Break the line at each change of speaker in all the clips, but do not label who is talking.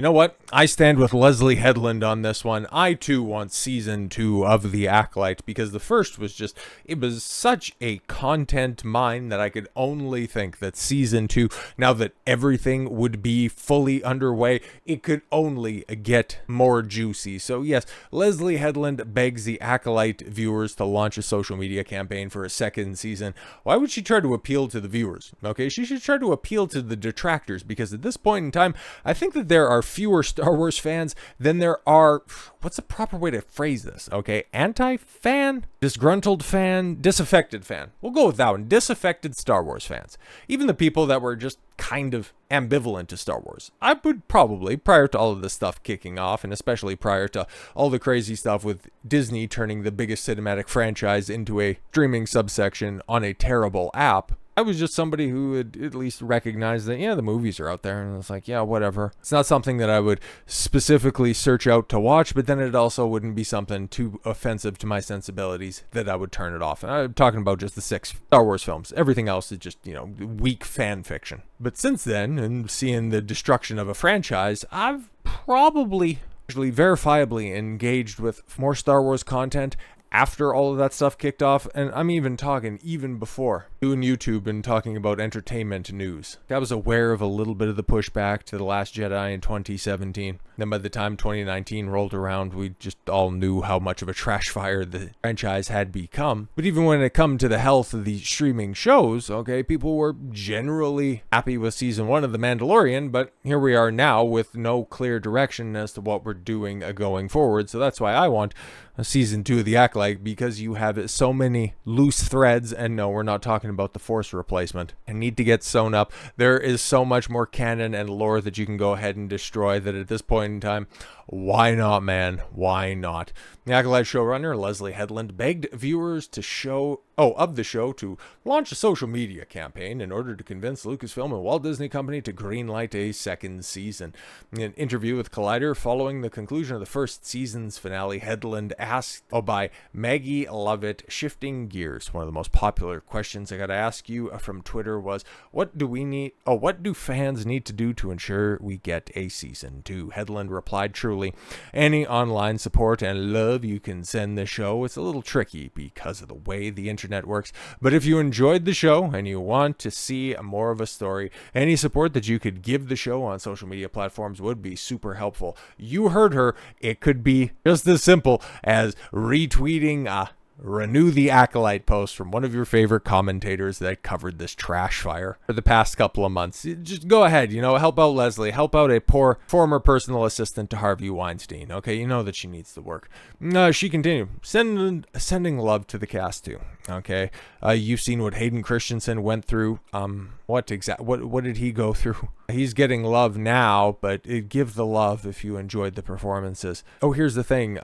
You know what? I stand with Leslye Headland on this one. I too want season 2 of The Acolyte, because the first was just, it was such a content mine that I could only think that season 2, now that everything would be fully underway, it could only get more juicy. So yes, Leslye Headland begs The Acolyte viewers to launch a social media campaign for a second season. Why would she try to appeal to the viewers? Okay, she should try to appeal to the detractors, because at this point in time, I think that there are fewer Star Wars fans than there are, what's the proper way to phrase this? Okay, anti-fan? Disgruntled fan? Disaffected fan. We'll go with that one. Disaffected Star Wars fans. Even the people that were just kind of ambivalent to Star Wars. I would probably, prior to all of this stuff kicking off, and especially prior to all the crazy stuff with Disney turning the biggest cinematic franchise into a streaming subsection on a terrible app, I was just somebody who would at least recognize that, yeah, the movies are out there, and it's like, yeah, whatever. It's not something that I would specifically search out to watch, but then it also wouldn't be something too offensive to my sensibilities that I would turn it off. And I'm talking about just the 6 Star Wars films. Everything else is just, weak fan fiction. But since then, and seeing the destruction of a franchise, I've probably actually verifiably engaged with more Star Wars content after all of that stuff kicked off, and I'm even talking even before doing YouTube and talking about entertainment news. I was aware of a little bit of the pushback to The Last Jedi in 2017. Then by the time 2019 rolled around, we just all knew how much of a trash fire the franchise had become. But even when it come to the health of the streaming shows, okay, people were generally happy with season 1 of The Mandalorian, but here we are now with no clear direction as to what we're doing going forward. So that's why I want a season 2 of The Acolyte, because you have so many loose threads, and no, we're not talking about the Force replacement, and need to get sewn up. There is so much more canon and lore that you can go ahead and destroy that at this point in time, why not, man? Why not? The Acolyte showrunner Leslye Headland begged viewers to of the show to launch a social media campaign in order to convince Lucasfilm and Walt Disney Company to greenlight a second season. In an interview with Collider following the conclusion of the first season's finale, Headland asked by Maggie Lovett, shifting gears. One of the most popular questions I got to ask you from Twitter was, what do fans need to do to ensure we get a season 2? Headland replied, truly, any online support and love you can send the show. It's a little tricky because of the way the internet works, but if you enjoyed the show and you want to see more of a story, any support that you could give the show on social media platforms would be super helpful. You heard her. It could be just as simple as retweeting a Renew the Acolyte post from one of your favorite commentators that covered this trash fire for the past couple of months. Just go ahead, help out Leslye, help out a poor former personal assistant to Harvey Weinstein. Okay, you know that she needs the work. She continued, sending love to the cast too. Okay, you've seen what Hayden Christensen went through. What did he go through? He's getting love now, but give the love if you enjoyed the performances. Oh, here's the thing.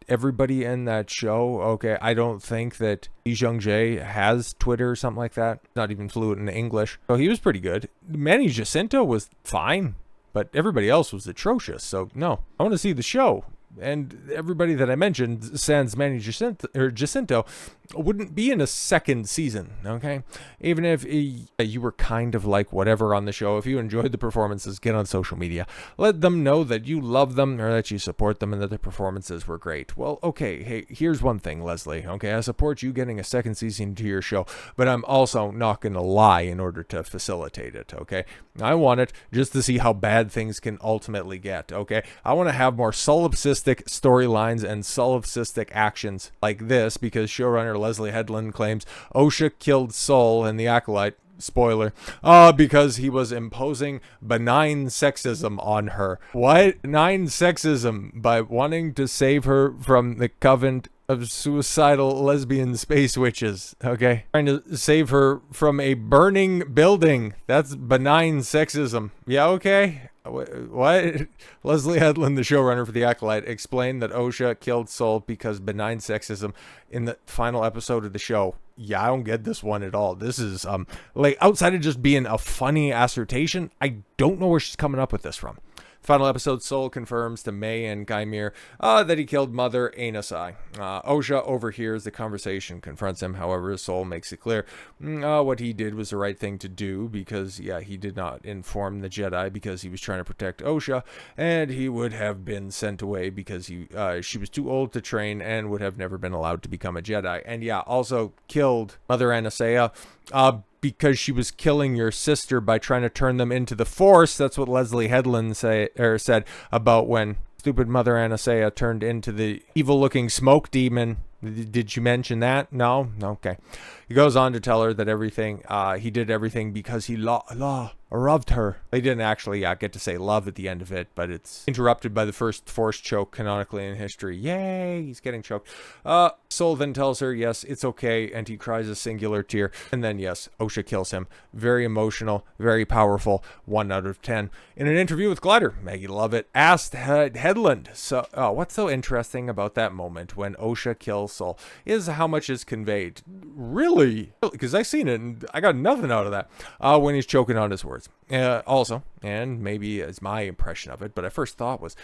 Everybody in that show, okay, I don't think that Lee Jung-jae has Twitter or something like that. Not even fluent in English. So he was pretty good. Manny Jacinto was fine, but everybody else was atrocious. So no, I want to see the show. And everybody that I mentioned, sans Manny Jacinto, wouldn't be in a second season, okay? Even if you were kind of like whatever on the show, if you enjoyed the performances, get on social media. Let them know that you love them or that you support them and that the performances were great. Well, okay, hey, here's one thing, Leslye, okay? I support you getting a second season to your show, but I'm also not going to lie in order to facilitate it, okay? I want it just to see how bad things can ultimately get, okay? I want to have more solipsistic storylines and solipsistic actions like this, because showrunner Leslye Headland claims Osha killed Sol in The Acolyte, spoiler, because he was imposing benign sexism on her. What? Benign sexism by wanting to save her from the coven of suicidal lesbian space witches, okay? Trying to save her from a burning building. That's benign sexism. Yeah, okay? What? Leslye Headland, the showrunner for The Acolyte, explained that Osha killed Sol because benign sexism in the final episode of the show. Yeah, I don't get this one at all. This is, outside of just being a funny assertion, I don't know where she's coming up with this from. Final episode, Sol confirms to May and Gaimir that he killed Mother Anasai. Osha overhears the conversation, confronts him. However, Sol makes it clear what he did was the right thing to do because, yeah, he did not inform the Jedi because he was trying to protect Osha, and he would have been sent away because she was too old to train and would have never been allowed to become a Jedi. And yeah, also killed Mother Anasai because she was killing your sister by trying to turn them into the Force. That's what Leslye Headland said about when stupid Mother Anasai turned into the evil-looking smoke demon. Did you mention that? No? Okay. He goes on to tell her that he did everything because he loved her. They didn't actually get to say love at the end of it, but it's interrupted by the first Force choke canonically in history. Yay, he's getting choked. Sol then tells her, yes, it's okay, and he cries a singular tear. And then, yes, Osha kills him. Very emotional, very powerful, 1 out of 10. In an interview with Glider, Maggie Lovett asked Headland, what's so interesting about that moment when Osha kills Sol is how much is conveyed. Really? Because I seen it, and I got nothing out of that. When he's choking on his words. Also, and maybe it's my impression of it, but I first thought was,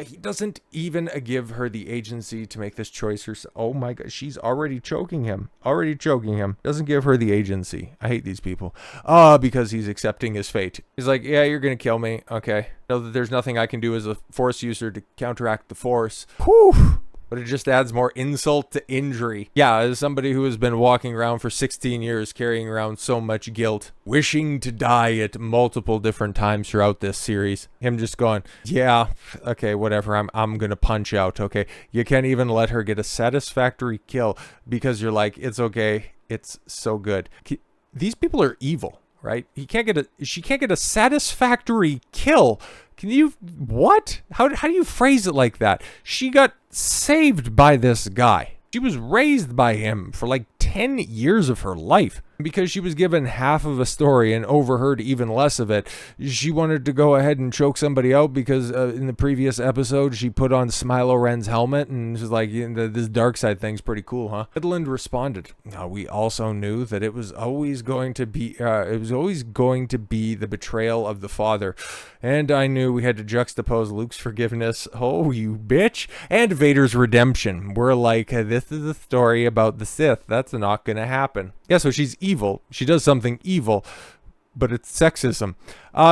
he doesn't even give her the agency to make this choice herself. Oh my god, she's already choking him. Doesn't give her the agency. I hate these people. Because he's accepting his fate. He's like, yeah, you're gonna kill me. Okay. Know that there's nothing I can do as a Force user to counteract the Force. Whew. But it just adds more insult to injury. Yeah, as somebody who has been walking around for 16 years, carrying around so much guilt, wishing to die at multiple different times throughout this series. Him just going, yeah, okay, whatever, I'm gonna punch out, okay? You can't even let her get a satisfactory kill because you're like, it's okay, it's so good. These people are evil, right? She can't get a satisfactory kill. Can you, what? How do you phrase it like that? She got saved by this guy. She was raised by him for like 10 years of her life. Because she was given half of a story and overheard even less of it, she wanted to go ahead and choke somebody out because in the previous episode, she put on Smylo Ren's helmet and she's like, this dark side thing's pretty cool, huh? Headland responded, we also knew that it was always going to be the betrayal of the father. And I knew we had to juxtapose Luke's forgiveness, oh, you bitch, and Vader's redemption. We're like, this is a story about the Sith. That's not going to happen. Yeah, so she's evil. She does something evil, but it's sexism.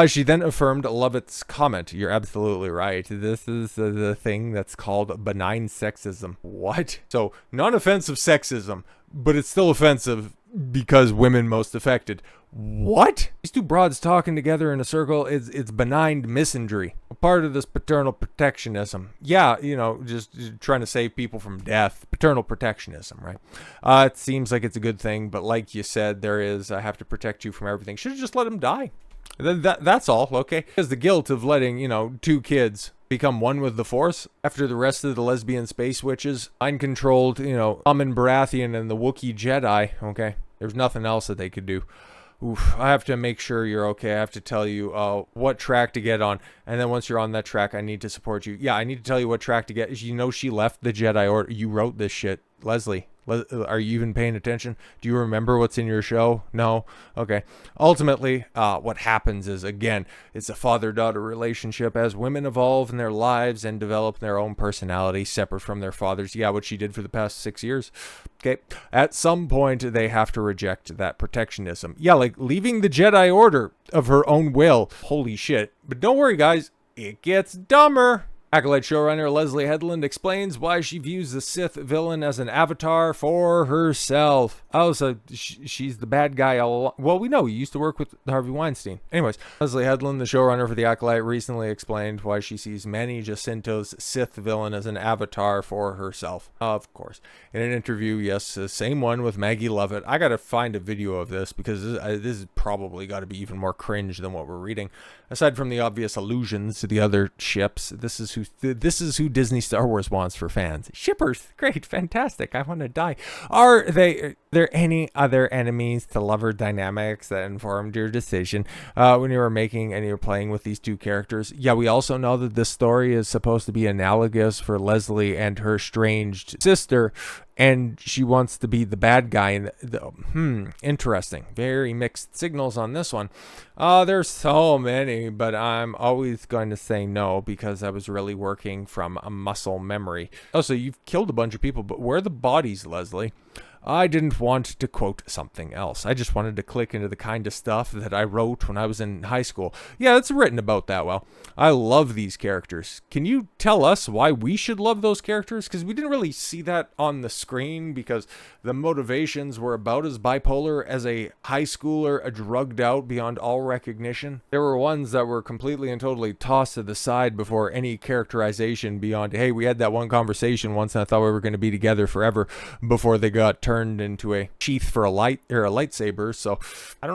She then affirmed Lovett's comment. You're absolutely right. This is the thing that's called benign sexism. What? So, non-offensive sexism, but it's still offensive because women most affected. What? These two broads talking together in a circle, it's benign misandry. A part of this paternal protectionism. Yeah, just trying to save people from death. Paternal protectionism, right? It seems like it's a good thing, but like you said, there is, I have to protect you from everything. Should have just let him die. That's all, okay? Because the guilt of letting, 2 kids become one with the Force after the rest of the lesbian space witches, mind-controlled, Amin Baratheon and the Wookiee Jedi, okay? There's nothing else that they could do. Oof, I have to make sure you're okay. I have to tell you what track to get on. And then once you're on that track, I need to support you. Yeah, I need to tell you what track to get. She left the Jedi Order. You wrote this shit. Leslye, are you even paying attention? Do you remember what's in your show? No? Okay. Ultimately, what happens is, again, it's a father-daughter relationship as women evolve in their lives and develop their own personality separate from their fathers. Yeah, what she did for the past 6 years. Okay. At some point, they have to reject that protectionism. Yeah, like leaving the Jedi Order of her own will. Holy shit. But don't worry, guys. It gets dumber. Acolyte showrunner Leslye Headland explains why she views the Sith villain as an avatar for herself. Oh, so she's the bad guy all along. Well, we know he used to work with Harvey Weinstein. Anyways, Leslye Headland, the showrunner for the Acolyte, recently explained why she sees Manny Jacinto's Sith villain as an avatar for herself. Of course. In an interview, yes, the same one with Maggie Lovett. I gotta find a video of this because this is probably got to be even more cringe than what we're reading. Aside from the obvious allusions to the other ships, this is who Disney Star Wars wants for fans. Shippers, great, fantastic. I want to die. Are they? there any other enemies to lover dynamics that informed your decision when you were making and you're playing with these two characters? Yeah, we also know that this story is supposed to be analogous for Leslye and her estranged sister, and she wants to be the bad guy. And interesting. Very mixed signals on this one. There's so many, but I'm always going to say no because I was really working from a muscle memory. Oh, so you've killed a bunch of people, but where are the bodies, Leslye? I didn't want to quote something else. I just wanted to click into the kind of stuff that I wrote when I was in high school. Yeah, it's written about that well. I love these characters. Can you tell us why we should love those characters? Because we didn't really see that on the screen because the motivations were about as bipolar as a high schooler drugged out beyond all recognition. There were ones that were completely and totally tossed to the side before any characterization beyond, hey, we had that one conversation once and I thought we were going to be together forever, before they got turned into a sheath for a lightsaber. So I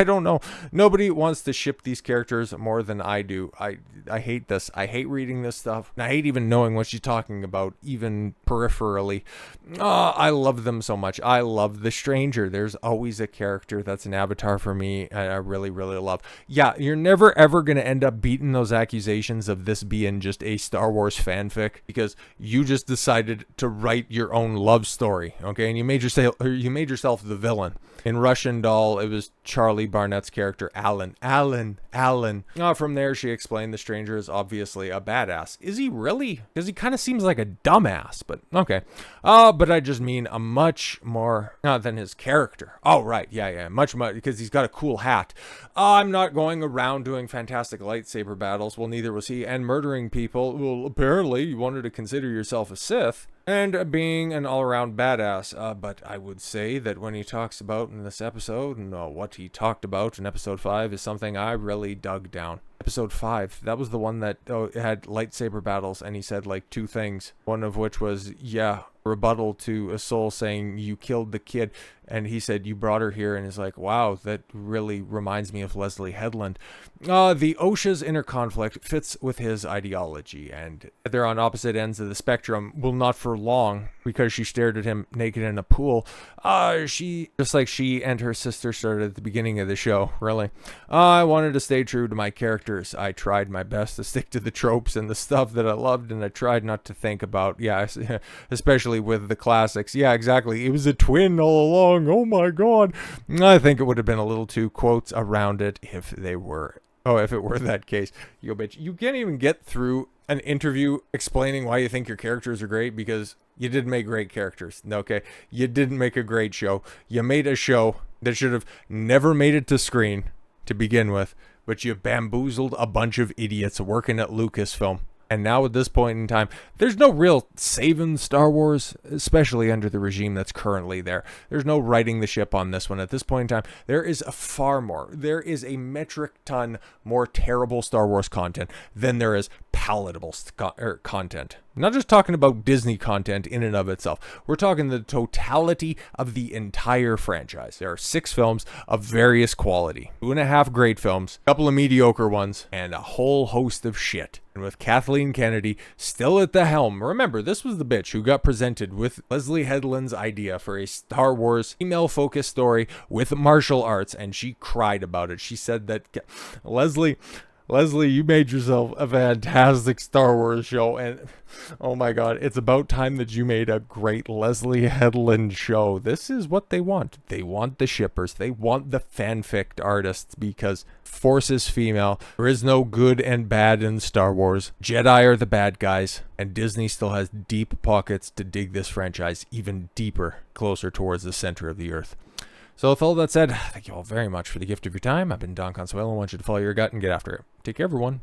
don't know. Nobody wants to ship these characters more than I do. I hate this. I hate reading this stuff. And I hate even knowing what she's talking about, even peripherally. I love them so much. I love The Stranger. There's always a character that's an avatar for me. I really, really love. Yeah, you're never ever going to end up beating those accusations of this being just a Star Wars fanfic because you just decided to write your own love story, okay? And you made yourself the villain. In Russian Doll, it was Charlie Barnett's character, Alan. From there, she explained The Stranger is obviously a badass. Is he really? Because he kind of seems like a dumbass, but okay. But I just mean a much more than his character. Oh, right. Yeah. Much, because he's got a cool hat. I'm not going around doing fantastic lightsaber battles. Well, neither was he. And murdering people. Well, apparently you wanted to consider yourself a Sith. And being an all-around badass. But I would say that when he talks about in this episode, and what he talked about in episode 5 is something I really dug down. Episode 5, that was the one that had lightsaber battles, and he said like 2 things. One of which was, rebuttal to a soul saying you killed the kid, and he said you brought her here, and is like, wow, that really reminds me of Leslye Headland. The Osha's inner conflict fits with his ideology, and they're on opposite ends of the spectrum. Well, not for long, because she stared at him naked in a pool. She, just like she and her sister started at the beginning of the show, really. I wanted to stay true to my characters. I tried my best to stick to the tropes and the stuff that I loved, and I tried not to think about, especially with the classics. Yeah, exactly. It was a twin all along. Oh my god. I think it would have been a little too quotes around it if it were that case. Yo, bitch, you can't even get through an interview explaining why you think your characters are great because you didn't make great characters. Okay, you didn't make a great show. You made a show that should have never made it to screen to begin with, but you bamboozled a bunch of idiots working at Lucasfilm. And now at this point in time, there's no real saving Star Wars, especially under the regime that's currently there. There's no righting the ship on this one. At this point in time, there is there is a metric ton more terrible Star Wars content than there is palatable content. I'm not just talking about Disney content in and of itself. We're talking the totality of the entire franchise. There are 6 films of various quality. 2.5 great films, a couple of mediocre ones, and a whole host of shit. And with Kathleen Kennedy still at the helm, remember, this was the bitch who got presented with Leslye Headland's idea for a Star Wars female-focused story with martial arts, and she cried about it. She said that, Leslye, you made yourself a fantastic Star Wars show, and oh my god, it's about time that you made a great Leslye Headland show. This is what they want. They want the shippers. They want the fanfic artists because Force is female. There is no good and bad in Star Wars. Jedi are the bad guys, and Disney still has deep pockets to dig this franchise even deeper, closer towards the center of the earth. So with all that said, thank you all very much for the gift of your time. I've been Don Consuelo. I want you to follow your gut and get after it. Take care, everyone.